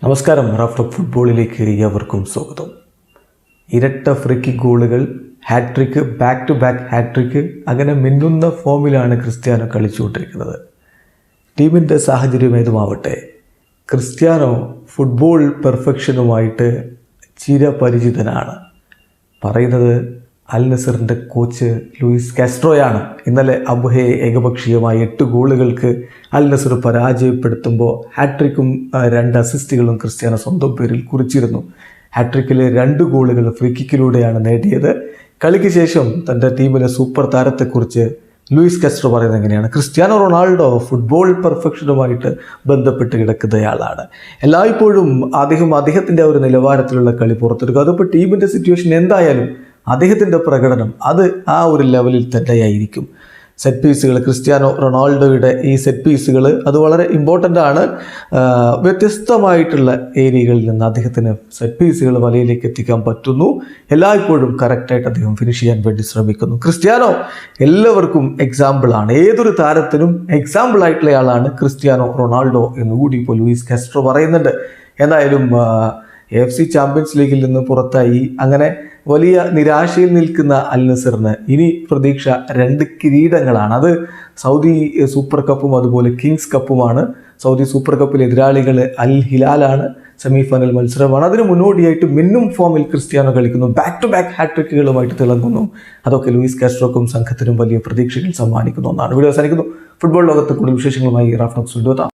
നമസ്കാരം. റാഫ് ഫുട്ബോളിലേക്ക് ഏവർക്കും സ്വാഗതം. ഇരട്ട ഫ്രീ കിക്ക് ഗോളുകൾ, hat trick, back to back hat trick, അങ്ങനെ മിന്നുന്ന ഫോമിലാണ് ക്രിസ്ത്യാനോ കളിച്ചുകൊണ്ടിരിക്കുന്നത്. ടീമിൻ്റെ സാഹചര്യം ഏതുമാവട്ടെ, ക്രിസ്ത്യാനോ ഫുട്ബോൾ പെർഫെക്ഷനുമായിട്ട് ചിരപരിചിതനാണ്. പറയുന്നത് അൽ നസറിൻ്റെ കോച്ച് ലൂയിസ് കാസ്ട്രോയാണ്. ഇന്നലെ അബുഹയെ ഏകപക്ഷീയമായ 8 ഗോളുകൾക്ക് അൽ നസർ പരാജയപ്പെടുത്തുമ്പോൾ ഹാട്രിക്കും 2 അസിസ്റ്റുകളും ക്രിസ്ത്യാനോ സ്വന്തം പേരിൽ കുറിച്ചിരുന്നു. ഹാട്രിക്കിലെ 2 ഗോളുകൾ ഫ്രീ കിക്കിലൂടെയാണ് നേടിയത്. കളിക്ക് ശേഷം തൻ്റെ ടീമിലെ സൂപ്പർ താരത്തെക്കുറിച്ച് ലൂയിസ് കാസ്ട്രോ പറയുന്നത് എങ്ങനെയാണ്: ക്രിസ്ത്യാനോ റൊണാൾഡോ ഫുട്ബോൾ പെർഫെക്ഷനുമായിട്ട് ബന്ധപ്പെട്ട് കിടക്കുന്നയാളാണ്. എല്ലായ്പ്പോഴും അദ്ദേഹത്തിൻ്റെ ഒരു നിലവാരത്തിലുള്ള കളി പുറത്തെടുക്കുക. അതിപ്പോൾ ടീമിൻ്റെ സിറ്റുവേഷൻ എന്തായാലും അദ്ദേഹത്തിൻ്റെ പ്രകടനം അത് ആ ഒരു ലെവലിൽ തന്നെയായിരിക്കും. സെറ്റ് പീസുകൾ, ക്രിസ്ത്യാനോ റൊണാൾഡോയുടെ ഈ സെറ്റ് പീസുകൾ അത് വളരെ ഇമ്പോർട്ടൻ്റ് ആണ്. വ്യത്യസ്തമായിട്ടുള്ള ഏരിയകളിൽ നിന്ന് അദ്ദേഹത്തിന് സെറ്റ് പീസുകൾ വലയിലേക്ക് എത്തിക്കാൻ പറ്റുന്നു. എല്ലായ്പ്പോഴും കറക്റ്റായിട്ട് അദ്ദേഹം ഫിനിഷ് ചെയ്യാൻ വേണ്ടി ശ്രമിക്കുന്നു. ക്രിസ്ത്യാനോ എല്ലാവർക്കും എക്സാമ്പിളാണ്. ഏതൊരു താരത്തിനും എക്സാമ്പിളായിട്ടുള്ള ആളാണ് ക്രിസ്ത്യാനോ റൊണാൾഡോ എന്നുകൂടി ഇപ്പോൾ ലൂയിസ് കാസ്ട്രോ പറയുന്നുണ്ട്. എന്തായാലും AFC ചാമ്പ്യൻസ് ലീഗിൽ നിന്ന് പുറത്തായി അങ്ങനെ വലിയ നിരാശയിൽ നിൽക്കുന്ന അൽ നസറിന് ഇനി പ്രതീക്ഷ 2 കിരീടങ്ങളാണ്. അത് സൗദി സൂപ്പർ കപ്പും അതുപോലെ കിങ്സ് കപ്പുമാണ്. സൗദി സൂപ്പർ കപ്പിലെ എതിരാളികൾ അൽ ഹിലാലാണ്. സെമി ഫൈനൽ മത്സരമാണ്. അതിന് മുന്നോടിയായിട്ട് മിന്നും ഫോമിൽ ക്രിസ്ത്യാനോ കളിക്കുന്നു. ബാക്ക് ടു ബാക്ക് ഹാട്രിക്കുകളുമായിട്ട് തിളങ്ങുന്നു. അതൊക്കെ ലൂയിസ് കാസ്ട്രോക്കും സംഘത്തിനും വലിയ പ്രതീക്ഷകൾ സമ്മാനിക്കുന്ന ഒന്നാണ്. വീഡിയോ അവസാനിക്കുന്നു. ഫുട്ബോൾ ലോകത്ത് കൂടുതൽ വിശേഷങ്ങളുമായി റാഫ് ടോക്സ്.